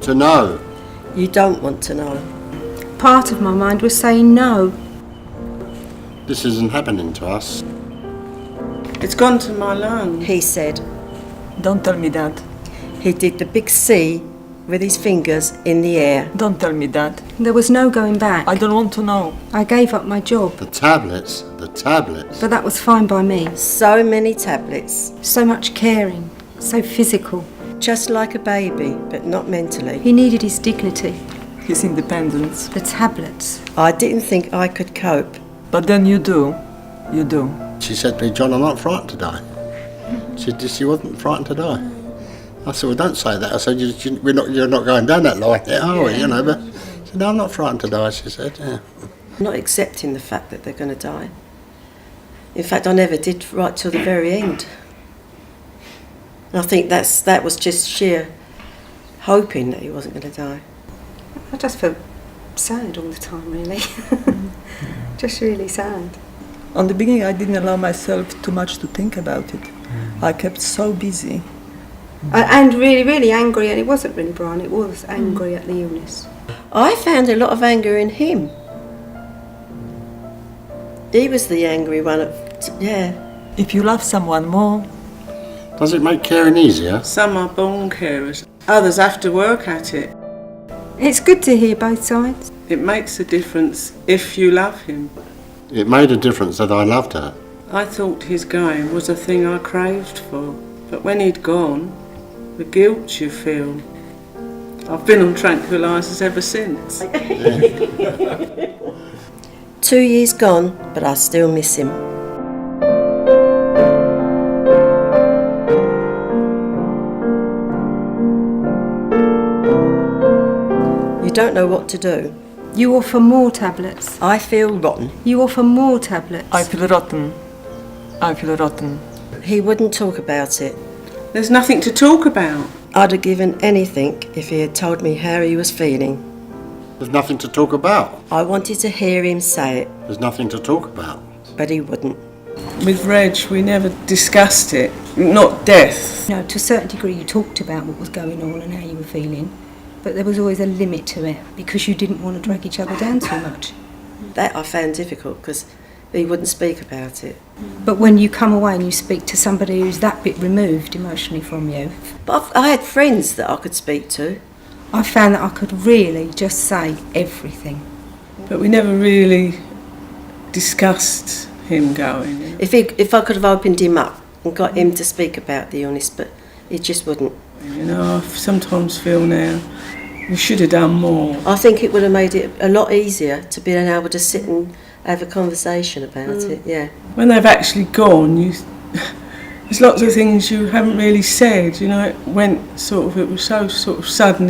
To know. You don't want to know. Part of my mind was saying no. This isn't happening to us. It's gone to my lungs. He said. Don't tell me that. He did the big C with his fingers in the air. Don't tell me that. There was no going back. I don't want to know. I gave up my job, The tablets. but that was fine by me. So many tablets. So much caring, so physical. Just like a baby, but not mentally. He needed his dignity. His independence. The tablets. I didn't think I could cope. But then you do. You do. She said to me, John, I'm not frightened to die. She wasn't frightened to die. I said, well, don't say that. I said, you're not going down that line yet, are we? You know, but she said, no, I'm not frightened to die, she said, yeah. Not accepting the fact that they're going to die. In fact, I never did right till the very end. And I think that was just sheer hoping that he wasn't going to die. I just felt sad all the time, really. Just really sad. On the beginning, I didn't allow myself too much to think about it. I kept so busy. And really, really angry, and it wasn't really Brian, it was angry at the illness. I found a lot of anger in him. He was the angry one. If you love someone more, Does it make caring easier? Some are born carers. Others have to work at it. It's good to hear both sides. It makes a difference if you love him. It made a difference that I loved her. I thought his going was a thing I craved for. But when he'd gone, the guilt you feel. I've been on tranquilisers ever since. 2 years gone, but I still miss him. You don't know what to do. You offer more tablets. I feel rotten. You offer more tablets. I feel rotten. I feel rotten. He wouldn't talk about it. There's nothing to talk about. I'd have given anything if he had told me how he was feeling. There's nothing to talk about. I wanted to hear him say it, There's nothing to talk about. but he wouldn't. With Reg, we never discussed it. Not death. You know, to a certain degree you talked about what was going on and how you were feeling, but there was always a limit to it because you didn't want to drag each other down too much. That I found difficult because he wouldn't speak about it. But when you come away and you speak to somebody who's that bit removed emotionally from you, But I had friends that I could speak to. I found that I could really just say everything. But we never really discussed him going. If I could have opened him up and got him to speak about the illness, but he just wouldn't. You know, I sometimes feel now we should have done more. I think it would have made it a lot easier to be able to sit and have a conversation about it, yeah. When they've actually gone, there's lots of things you haven't really said, you know, it was so sort of sudden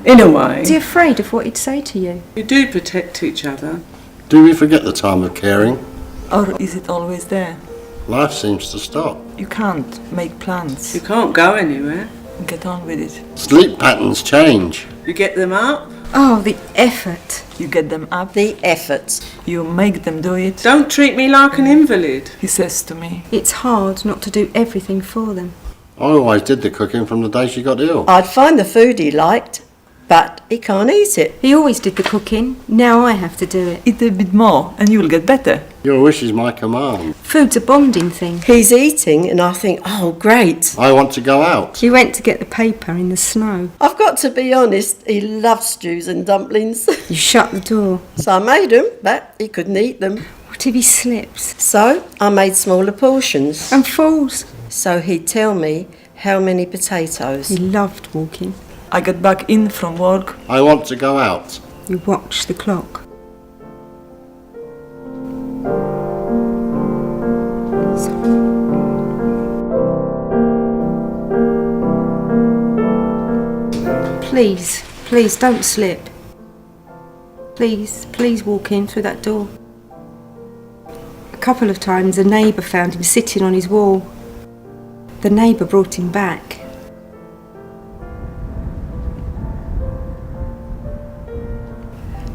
in a way. Is he afraid of what he'd say to you? You do protect each other. Do we forget the time of caring? Or is it always there? Life seems to stop. You can't make plans. You can't go anywhere. Get on with it. Sleep patterns change. You get them up. Oh, the effort. You get them up. The effort. You make them do it. Don't treat me like an invalid. He says to me. It's hard not to do everything for them. I always did the cooking from the day she got ill. I'd find the food he liked, but he can't eat it. He always did the cooking, now I have to do it. Eat a bit more and you'll get better. Your wish is my command. Food's a bonding thing. He's eating and I think, oh great. I want to go out. He went to get the paper in the snow. I've got to be honest, he loves stews and dumplings. You shut the door. So I made them, but he couldn't eat them. What if he slips So I made smaller portions. and falls? So he'd tell me how many potatoes. He loved walking. I get back in from work. I want to go out. You watch the clock. Please, please don't slip. Please, please walk in through that door. A couple of times a neighbour found him sitting on his wall. The neighbour brought him back.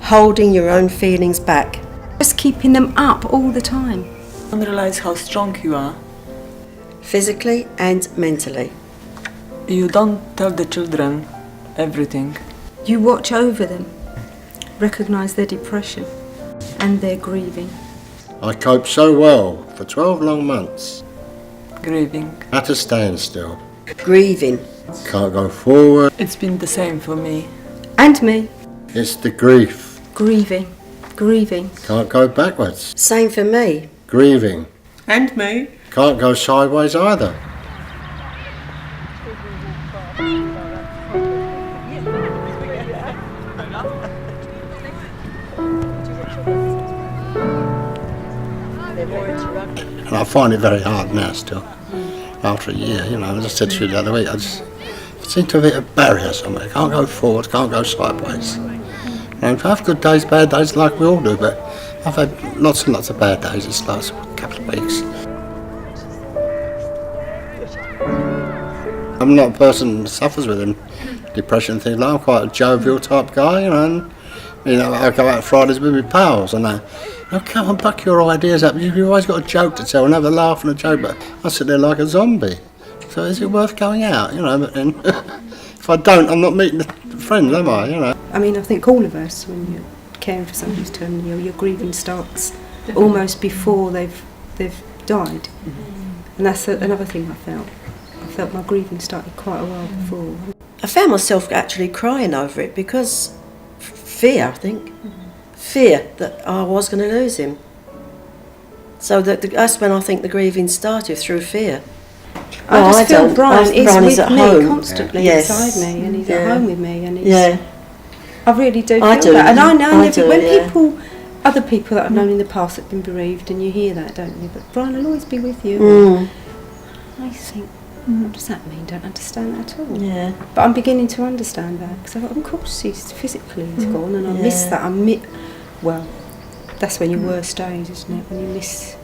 Holding your own feelings back. Just keeping them up all the time. You don't realize how strong you are. Physically and mentally. You don't tell the children everything. You watch over them, recognise their depression and their grieving. I coped so well for 12 long months. Grieving. At a standstill. Grieving. Can't go forward. It's been the same for me. And me, It's the grief. grieving, grieving. Can't go backwards. Same for me. Grieving. And me. Can't go sideways either. And I find it very hard now still. After a year, you know, as I said to you the other week, I seem to have hit a barrier somewhere. Can't go forward, can't go sideways. And I have good days, bad days, like we all do, but I've had lots and lots of bad days this last couple of weeks. I'm not a person who suffers with depression things. I'm quite a jovial type guy, you know, and I go out Fridays with my pals and oh, come on, buck your ideas up. You've always got a joke to tell and have a laugh and a joke, but I sit there like a zombie. So is it worth going out, you know? But then, if I don't, I'm not meeting the friends, am I, you know? I mean, I think all of us, when you're caring for someone who's terminally ill, your grieving starts almost before they've died. And that's another thing I felt. I felt my grieving started quite a while before. I found myself actually crying over it because fear, I think. Fear that I was going to lose him. So that's when I think the grieving started, through fear. I just feel Brian is Brian's with at me home. constantly Yes. inside me, and he's Yeah. at home with me, and he's, Yeah. I really do feel I do. that. And I know I do, when yeah. other people that I've known in the past have been bereaved, and you hear that, don't you? But Brian will always be with you. Mm. I think, what does that mean? Don't understand that at all. Yeah. But I'm beginning to understand that, because of course he's physically gone, and I miss Yeah. that. Well, that's when your worst days, isn't it? When you miss.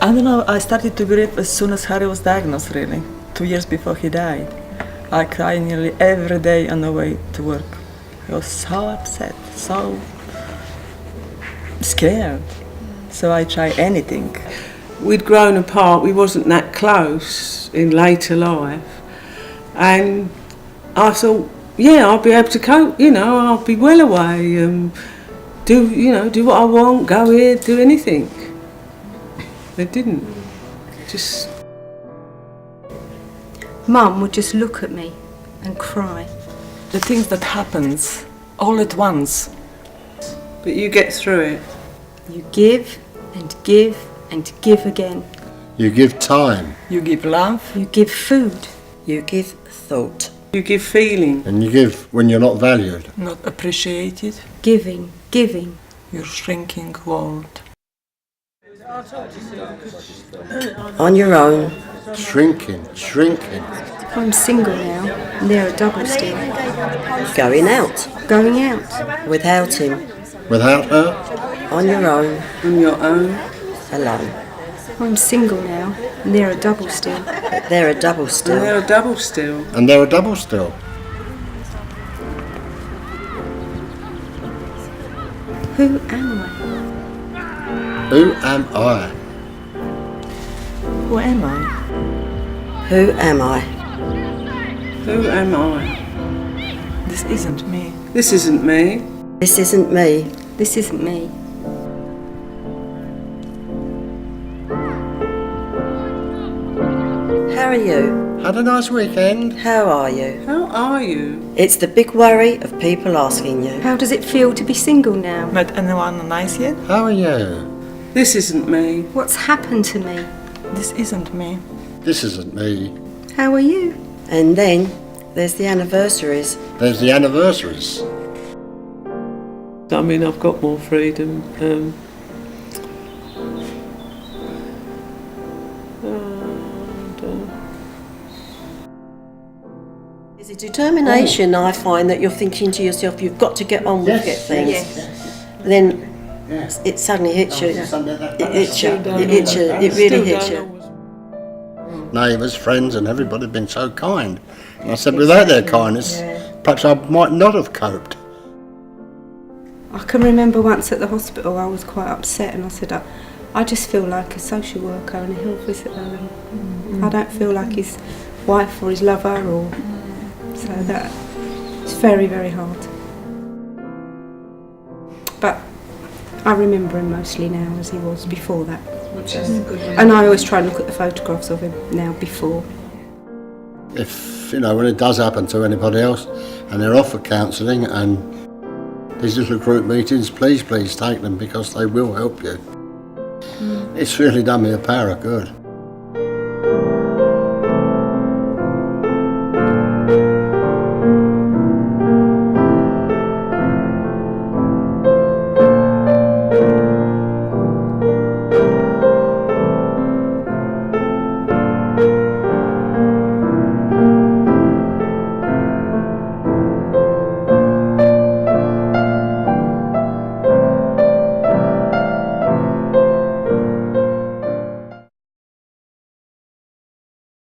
I don't know, I started to grieve as soon as Harry was diagnosed, really. 2 years before he died. I cried nearly every day on the way to work. I was so upset, so scared. So I tried anything. We'd grown apart, we wasn't that close in later life. And I thought, yeah, I'll be able to cope, I'll be well away, do what I want, go here, do anything. They didn't. Just... Mum would just look at me and cry. The things that happens all at once. But you get through it. You give and give and give again. You give time You give love. You give food. You give thought. You give feeling. and you give when you're not valued. Not appreciated. Giving, giving. Your shrinking world. On your own. Shrinking. I'm single now, and they're a double still. Going out. Going out. Without him. Without her, On your own. On your own. Alone. I'm single now, and they're a double still. But they're a double And still. they're a double still. and they're a double still. Who am I? Who am I? Who am I? Who am I? Who am I? This isn't me. This isn't me. This isn't me. This isn't me. How are you? Had a nice weekend. How are you? How are you? It's the big worry of people asking you. How does it feel to be single now? Met anyone nice yet? How are you? This isn't me. What's happened to me? This isn't me. This isn't me. How are you? And then there's the anniversaries. There's the anniversaries. I mean, I've got more freedom. There's a determination, I find, that you're thinking to yourself, you've got to get on with things. And then it suddenly hits you. It hits you. It hits you. It really hits you. Neighbours, friends, and everybody have been so kind. And I said, without their kindness, perhaps I might not have coped. I can remember once at the hospital I was quite upset, and I said, I just feel like a social worker and a health visitor, and I don't feel like he's wife or his lover, or so that it's very, very hard. But I remember him mostly now as he was before that. Which is good. And I always try and look at the photographs of him now before. If, you know, when it does happen to anybody else and they're off for counselling and these little group meetings, please take them, because they will help you. It's really done me a power of good.